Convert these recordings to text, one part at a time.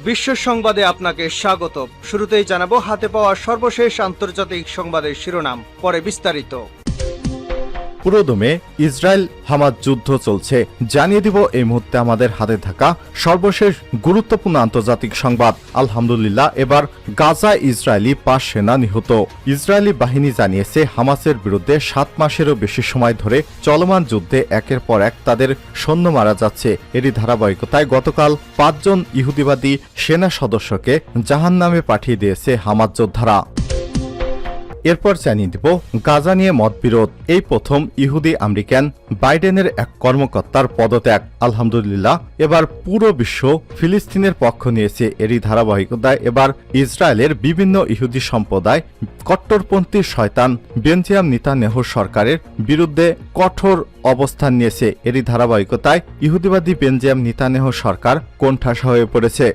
বিশ্ব সংবাদে আপনাকে স্বাগত। শুরুতেই জানাবো হাতে পাওয়া সর্বশেষ আন্তর্জাতিক সংবাদের শিরোনাম, পরে বিস্তারিত। পুরোদমে ইসরায়েল হামাস যুদ্ধ চলছে, জানিয়ে দিব এই মুহূর্তে আমাদের হাতে থাকা সর্বশেষ গুরুত্বপূর্ণ আন্তর্জাতিক সংবাদ। আলহামদুলিল্লাহ, এবার গাজায় ইসরায়েলি ৫ সেনা নিহত। ইসরায়েলি বাহিনী জানিয়েছে হামাসের বিরুদ্ধে ৭ মাসেরও বেশি সময় ধরে চলমান যুদ্ধে একের পর এক তাদের সৈন্য মারা যাচ্ছে। এরই ধারাবাহিকতায় গতকাল ৫ জন ইহুদিবাদী সেনা সদস্যকে জাহান্নামে পাঠিয়ে দিয়েছে হামাস যোদ্ধারা। এরপর জানিয়ে দিব গাজা নিয়ে মতবিরোধ। এই প্রথম ইহুদি আমেরিকান বাইডেনের এক কর্মকর্তার পদত্যাগ। আলহামদুলিল্লাহ, এবার পুরো বিশ্ব ফিলিস্তিনের পক্ষ নিয়েছে। এরই ধারাবাহিকতায় এবার ইসরায়েলের বিভিন্ন ইহুদি সম্প্রদায় কট্টরপন্থী শয়তান বেঞ্জামিন নেতানিয়াহু সরকারের বিরুদ্ধে কঠোর অবস্থান নিয়েছে। এরই ধারাবাহিকতায় ইহুদিবাদী বেঞ্জামিন নেতানিয়াহু সরকার কোণঠাসা হয়ে পড়েছে।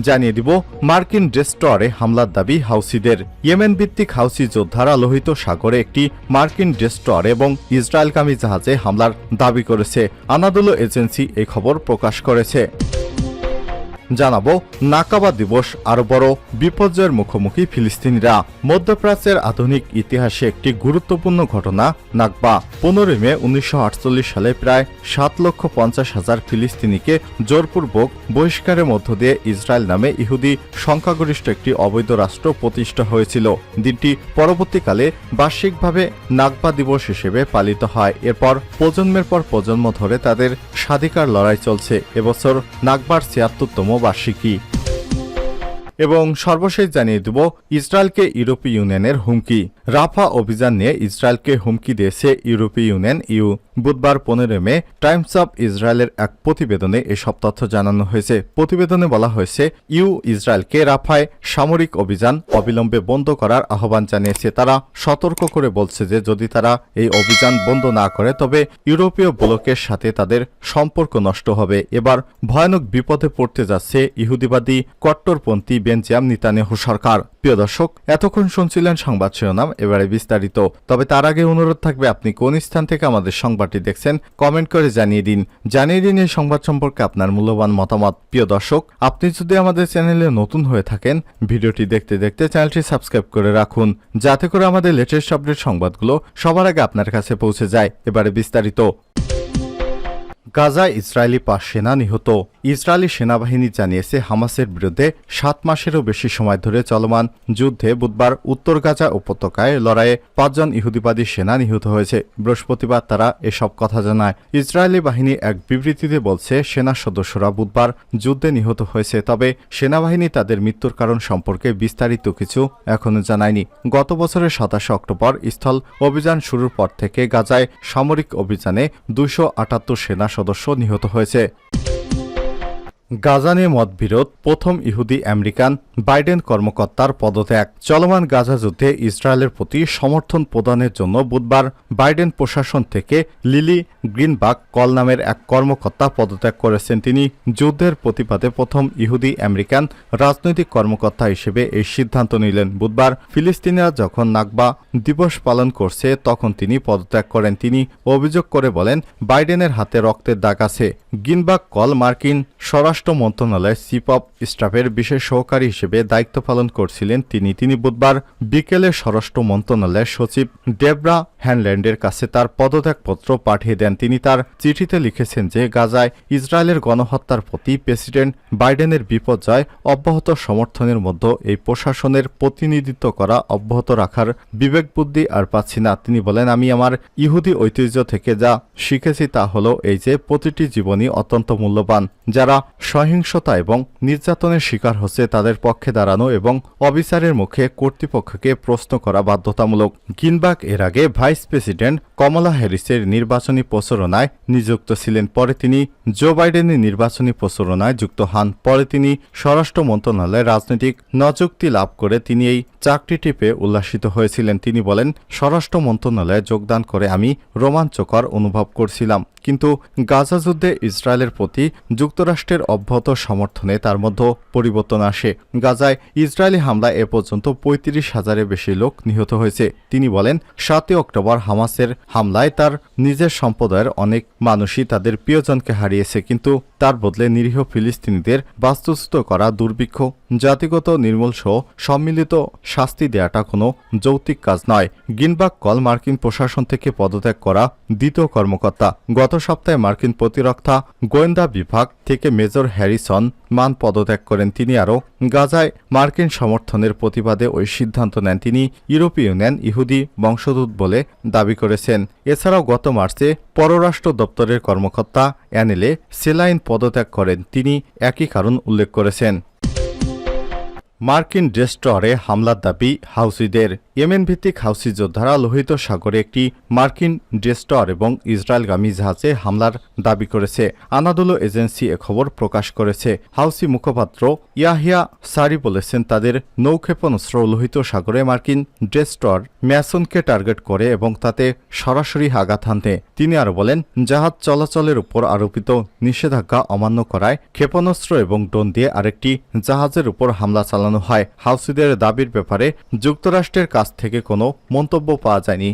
জানিয়ে দিব মার্কিন ডেস্ট্রয়ারে হামলার দাবি হাউসিদের। ইয়েমেন ভিত্তিক হাউসি যোদ্ধারা লোহিত সাগরে একটি মার্কিন ডেস্ট্রয়ার এবং ইসরায়েলগামী জাহাজে হামলার দাবি করেছে। আনাদোলো এজেন্সি এই খবর প্রকাশ করেছে। জানাবো নাকাবা দিবস, আরো বড় বিপর্যয়ের মুখোমুখি ফিলিস্তিনিরা। মধ্যপ্রাচ্যের আধুনিক ইতিহাসে একটি গুরুত্বপূর্ণ ঘটনা নাকবা। 15 মে 1948 সালে প্রায় 7,50,000 ফিলিস্তিনিকে জোরপূর্বক বহিষ্কারের মধ্য দিয়ে ইসরায়েল নামে ইহুদি সংখ্যাগরিষ্ঠ একটি অবৈধ রাষ্ট্র প্রতিষ্ঠা হয়েছিল। দিনটি পরবর্তীকালে বার্ষিকভাবে নাকবা দিবস হিসেবে পালিত হয়। এরপর প্রজন্মের পর প্রজন্ম ধরে তাদের স্বাধিকার লড়াই চলছে। এবছর নাকবার 76তম বার্ষিকী। এবং সর্বশেষ জানিয়ে দেব ইসরায়েলকে ইউরোপীয় ইউনিয়নের হুমকি। রাফা অভিযান নিয়ে ইসরায়েলকে হুমকি দিয়েছে ইউরোপীয় ইউনিয়ন ইউ। বুধবার 15 মে টাইমস অব ইসরায়েলের এক প্রতিবেদনে এসব তথ্য জানানো হয়েছে। প্রতিবেদনে বলা হয়েছে ইউ ইসরায়েলকে রাফায় সামরিক অভিযান অবিলম্বে বন্ধ করার আহ্বান জানিয়েছে। তারা সতর্ক করে বলছে যে যদি তারা এই অভিযান বন্ধ না করে তবে ইউরোপীয় ব্লকের সাথে তাদের সম্পর্ক নষ্ট হবে। এবার ভয়ানক বিপদে পড়তে যাচ্ছে ইহুদিবাদী কট্টরপন্থী বেঞ্জামিন নেতানিয়াহু সরকার। প্রিয় দর্শক, এতক্ষণ শুনছিলেন সংবাদ শিরোনাম, এবারে বিস্তারিত। তবে তার আগে অনুরোধ থাকবে আপনি কোন স্থান থেকে আমাদের সংবাদটি দেখছেন কমেন্ট করে জানিয়ে দিন এই সংবাদ সম্পর্কে আপনার মূল্যবান মতামত। প্রিয় দর্শক, আপনি যদি আমাদের চ্যানেলে নতুন হয়ে থাকেন ভিডিওটি দেখতে দেখতে চ্যানেলটি সাবস্ক্রাইব করে রাখুন, যাতে করে আমাদের লেটেস্ট আপডেট সংবাদগুলো সবার আগে আপনার কাছে পৌঁছে যায়। এবারে বিস্তারিত। গাজায় ইসরায়েলি ৫ সেনা নিহত। ইসরায়েলি সেনাবাহিনী জানিয়েছে হামাসের বিরুদ্ধে ৭ মাসেরও বেশি সময় ধরে চলমান যুদ্ধে বুধবার উত্তর গাজা উপত্যকায় লড়াইয়ে ৫ জন ইহুদিবাদী সেনা নিহত হয়েছে। বৃহস্পতিবার তারা এসব কথা জানায়। ইসরায়েলি বাহিনী এক বিবৃতিতে বলছে সেনা সদস্যরা বুধবার যুদ্ধে নিহত হয়েছে, তবে সেনাবাহিনী তাদের মৃত্যুর কারণ সম্পর্কে বিস্তারিত কিছু এখনো জানায়নি। গত বছরের ২৭ অক্টোবর স্থল অভিযান শুরুর পর থেকে গাজায় সামরিক অভিযানে ২৭৮ সেনা সদস্য নিহত হয়েছে। গাজা নিয়ে মতবিরোধ, প্রথম ইহুদি আমেরিকান বাইডেন কর্মকর্তার পদত্যাগ। চলমান গাজা যুদ্ধে ইসরায়েলের প্রতি সমর্থন প্রদানের জন্য বুধবার বাইডেন প্রশাসন থেকে লিলি গ্রিনবাক কল নামের এক কর্মকর্তা পদত্যাগ করেছেন। তিনি যুদ্ধের প্রতিবাদে প্রথম ইহুদি আমেরিকান রাজনৈতিক কর্মকর্তা হিসেবে এই সিদ্ধান্ত নিলেন। বুধবার ফিলিস্তিনিরা যখন নাকবা দিবস পালন করছে তখন তিনি পদত্যাগ করেন। তিনি অভিযোগ করে বলেন বাইডেনের হাতে রক্তের দাগ আছে। গ্রিনবাক কল মার্কিন স্বরাষ্ট্র মন্ত্রণালয়ের চিফ অব স্টাফের বিশেষ সহকারী হিসেবে দায়িত্ব পালন করছিলেন। তিনি বুধবার বিকেলে স্বরাষ্ট্র মন্ত্রণালয়ের সচিব ডেবরা হ্যানল্যান্ডের কাছে তার পদত্যাগপত্র পাঠিয়ে দেন। তিনি তার চিঠিতে লিখেছেন যে গাজায় ইসরায়েলের গণহত্যার প্রতি প্রেসিডেন্ট বাইডেনের বিপর্যয় অব্যাহত সমর্থনের মধ্যে এই প্রশাসনের প্রতিনিধিত্ব করা অব্যাহত রাখার বিবেকবুদ্ধি আর পাচ্ছি না। তিনি বলেন, আমি আমার ইহুদি ঐতিহ্য থেকে যা শিখেছি তা হলো এই যে প্রতিটি জীবনই অত্যন্ত মূল্যবান। যারা সহিংসতা এবং নির্যাতনের শিকার হচ্ছে তাদের পক্ষে দাঁড়ানো এবং অবিচারের মুখে কর্তৃপক্ষকে প্রশ্ন করা বাধ্যতামূলক। গ্রিনবাক এর আগে ভাইস প্রেসিডেন্ট কমলা হ্যারিসের নির্বাচনী প্রচারণায় নিযুক্ত ছিলেন। পরে তিনি জো বাইডেনের নির্বাচনী প্রচারণায় যুক্ত হন। পরে তিনি স্বরাষ্ট্র মন্ত্রণালয়ে রাজনৈতিক নিযুক্তি লাভ করে তিনি এই চাকরিটি পেয়ে উল্লাসিত হয়েছিলেন। তিনি বলেন, স্বরাষ্ট্র মন্ত্রণালয়ে যোগদান করে আমি রোমাঞ্চকর অনুভব করছিলাম, কিন্তু গাজা যুদ্ধে ইসরায়েলের প্রতি যুক্তরাষ্ট্রের অব্যাহত সমর্থনে তার মধ্যে পরিবর্তন আসে। গাজায় ইসরায়েলি হামলায় এ পর্যন্ত ৩৫,০০০-এর বেশি লোক নিহত হয়েছে। তিনি বলেন, ৭ অক্টোবর হামাসের হামলায় তার নিজের সম্প্রদায়ের অনেক মানুষই তাদের প্রিয়জনকে হারিয়েছে, কিন্তু তার বদলে নিরীহ ফিলিস্তিনিদের বাস্তুচ্যুত করা দুর্ভিক্ষ, জাতিগত নির্মূল সহ সম্মিলিত শাস্তি দেয়াটা কোনো যৌক্তিক কাজ নয়। গিনবাক কল মার্কিন প্রশাসন থেকে পদত্যাগ করা দ্বিতীয় কর্মকর্তা। গত সপ্তাহে মার্কিন প্রতিরক্ষা গোয়েন্দা বিভাগ থেকে মেজর হ্যারিসন মান পদত্যাগ করেন। তিনি আরও গাজায় মার্কিন সমর্থনের প্রতিবাদে ওই সিদ্ধান্ত নেন। তিনি ইউরোপীয় ইউনিয়ন ইহুদি বংশোদ্ভূত বলে দাবি করেছেন। এছাড়াও গত মার্চে পররাষ্ট্র দপ্তরের কর্মকর্তা অ্যানেলে সেলাইন পদত্যাগ করেন। তিনি একই কারণ উল্লেখ করেছেন। মার্কিন ডেস্ট্রয়ারে হামলার দাবি হাউসিদের। ইয়েমেন ভিত্তিক হাউসি যোদ্ধারা লোহিত সাগরে একটি মার্কিন ডেস্ট্রয়ার এবং ইসরায়েলগামী জাহাজে হামলার দাবি করেছে। আনাদোলো এজেন্সি এ খবর প্রকাশ করেছে। হাউসি মুখপাত্র ইয়াহিয়া সারি বলেছেন, তাদের নৌক্ষেপণাস্ত্র লোহিত সাগরে মার্কিন ডেস্ট্রয়ার ম্যাসনকে টার্গেট করে এবং তাতে সরাসরি আঘাত হানতে। তিনি আরও বলেন, জাহাজ চলাচলের উপর আরোপিত নিষেধাজ্ঞা অমান্য করায় ক্ষেপণাস্ত্র এবং ড্রোন দিয়ে আরেকটি জাহাজের উপর হামলা চালানো হয়। হাউসিদের দাবির ব্যাপারে যুক্তরাষ্ট্রের কাছ থেকে কোনো মন্তব্য পাওয়া যায়নি।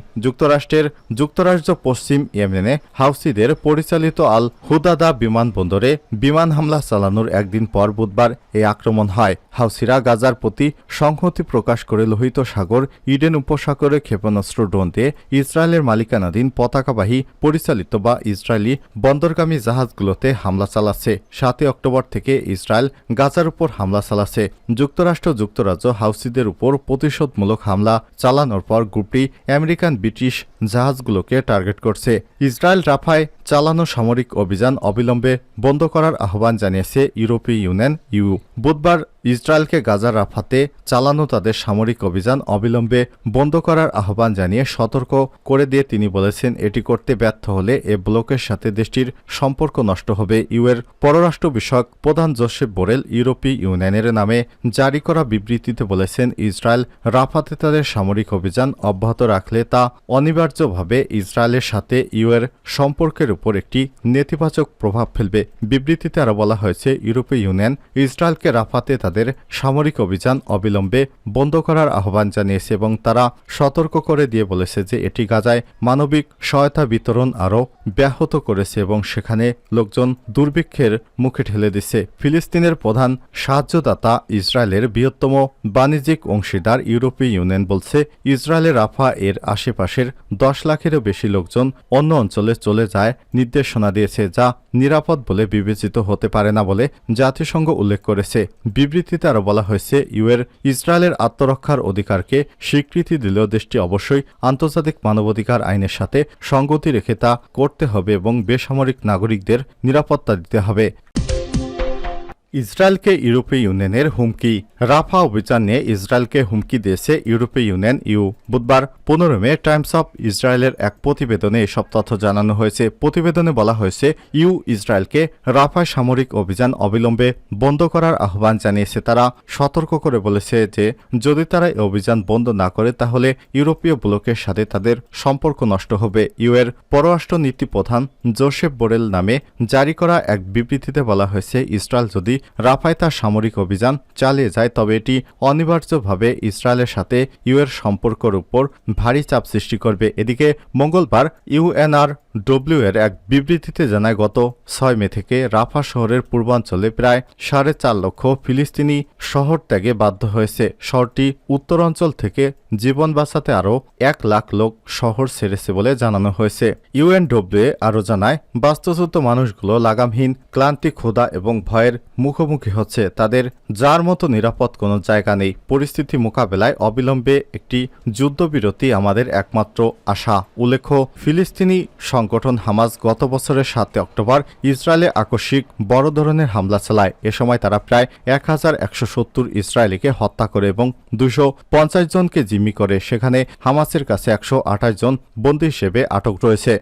যুক্তরাষ্ট্র পশ্চিম ইয়েমেনে হাউসিদের পরিচালিত আল হুদাদা বিমানবন্দরে বিমান হামলা চালানোর একদিন পর বুধবার এই আক্রমণ হয়। হাউসিরা গাজার প্রতি সংহতি প্রকাশ করে লোহিত সাগর, ইডেন উপসাগরে ক্ষেপণাস্ত্র ড্রোন দিয়ে ইসরায়েলের মালিকানাধীন পতাকাবাহী পরিচালিত বা ইসরায়েলি বন্দরগামী জাহাজগুলোতে হামলা চালাচ্ছে। ৭ অক্টোবর থেকে ইসরায়েল গাজার উপর হামলা চালাচ্ছে। যুক্তরাজ্য হাউসিদের উপর প্রতিশোধমূলক হামলা চালানোর পর গ্রুপটি আমেরিকান ব্রিটিশ জাহাজগুলোকে টার্গেট করছে। ইসরায়েল রাফায় চালানো সামরিক অভিযান অবিলম্বে বন্ধ করার আহ্বান জানিয়েছে ইউরোপীয় ইউনিয়ন ইউ। বুধবার ইসরায়েলকে গাজার রাফাতে চালানো তাদের সামরিক অভিযান অবিলম্বে বন্ধ করার আহ্বান জানিয়ে সতর্ক করে দিয়ে তিনি বলেছেন, এটি করতে ব্যর্থ হলে এ ব্লকের সাথে দেশটির সম্পর্ক নষ্ট হবে। ইউএর পররাষ্ট্র বিষয়ক প্রধান জোসেফ বোরেল ইউরোপীয় ইউনিয়নের নামে জারি করা বিবৃতিতে বলেছেন, ইসরায়েল রাফাতে তাদের সামরিক অভিযান অব্যাহত রাখলে তা অনিবার্যভাবে ইসরায়েলের সাথে ইউএর সম্পর্কের উপর একটি নেতিবাচক প্রভাব ফেলবে। বিবৃতিতে আরও বলা হয়েছে, ইউরোপীয় ইউনিয়ন ইসরায়েলকে রাফাতে তাদের সামরিক অভিযান অবিলম্বে বন্ধ করার আহ্বান জানিয়েছে এবং তারা সতর্ক করে দিয়ে বলেছে যে এটি গাজায় মানবিক সহায়তা বিতরণ আরও ব্যাহত করেছে এবং সেখানে লোকজন দুর্ভিক্ষের মুখে ঠেলে দিচ্ছে। ফিলিস্তিনের প্রধান সাহায্যদাতা ইসরায়েলের বৃহত্তম বাণিজ্যিক অংশীদার ইউরোপীয় ইউনিয়ন বলছে, ইসরায়েলের রাফা এর আশেপাশের 10 লাখেরও বেশি লোকজন অন্য অঞ্চলে চলে যায় নির্দেশনা দিয়েছে, যা নিরাপদ বলে বিবেচিত হতে পারে না বলে জাতিসংঘ উল্লেখ করেছে। বিবৃতিতে আরও বলা হয়েছে, ইউএর ইসরায়েলের আত্মরক্ষার অধিকারকে স্বীকৃতি দিলেও দেশটি অবশ্যই আন্তর্জাতিক মানবাধিকার আইনের সাথে সঙ্গতি রেখে তা করতে হবে এবং বেসামরিক নাগরিকদের নিরাপত্তা দিতে হবে। ইসরায়েলকে ইউরোপীয় ইউনিয়নের হুমকি। রাফা অভিযান নিয়ে ইসরায়েলকে হুমকি দিয়েছে ইউরোপীয় ইউনিয়ন ইউ। বুধবার 15 মে টাইমস অফ ইসরায়েলের এক প্রতিবেদনে এসব তথ্য জানানো হয়েছে। প্রতিবেদনে বলা হয়েছে, ইউ ইসরায়েলকে রাফায় সামরিক অভিযান অবিলম্বে বন্ধ করার আহ্বান জানিয়েছে। তারা সতর্ক করে বলেছে যে যদি তারা এই অভিযান বন্ধ না করে তাহলে ইউরোপীয় ব্লকের সাথে তাদের সম্পর্ক নষ্ট হবে। ইউ এর পররাষ্ট্র নীতি প্রধান জোসেফ বোরেল নামে জারি করা এক বিবৃতিতে বলা হয়েছে, ইসরায়েল যদি রাফায় তার সামরিক অভিযান চালিয়ে যায় তবে এটি অনিবার্যভাবে ইসরায়েলের সাথে ইউএর সম্পর্কের উপর ভারী চাপ সৃষ্টি করবে। এদিকে মঙ্গলবার ইউএনআরডব্লিউ এর এক বিবৃতিতে জানায়, গত 6 মে থেকে রাফা শহরের পূর্বাঞ্চলে প্রায় 4.5 লক্ষ ফিলিস্তিনি শহর ত্যাগে বাধ্য হয়েছে। শহরটি উত্তরাঞ্চল থেকে জীবন বাঁচাতে আরও 1 লাখ লোক শহর ছেড়েছে বলে জানানো হয়েছে। ইউএনডব্লিউ আরও জানায়, বাস্তুচ্যুত মানুষগুলো লাগামহীন ক্লান্তি, ক্ষুধা এবং ভয়ের মুখোমুখি হচ্ছে। তাদের যার মতো নিরাপদ কোনো জায়গা নেই। পরিস্থিতি মোকাবেলায় অবিলম্বে একটি যুদ্ধবিরতি আমাদের একমাত্র আশা। উল্লেখ্য, ফিলিস্তিনি সংগঠন হামাস গত বছরের 7 অক্টোবর ইসরায়েলে আকস্মিক বড় ধরনের হামলা চালায়। এ সময় তারা প্রায় 1170 ইসরায়েলিকে হত্যা করে এবং 250 জনকে জিম্মি করে। সেখানে হামাসের কাছে 128 জন বন্দী হিসেবে আটক রয়েছে।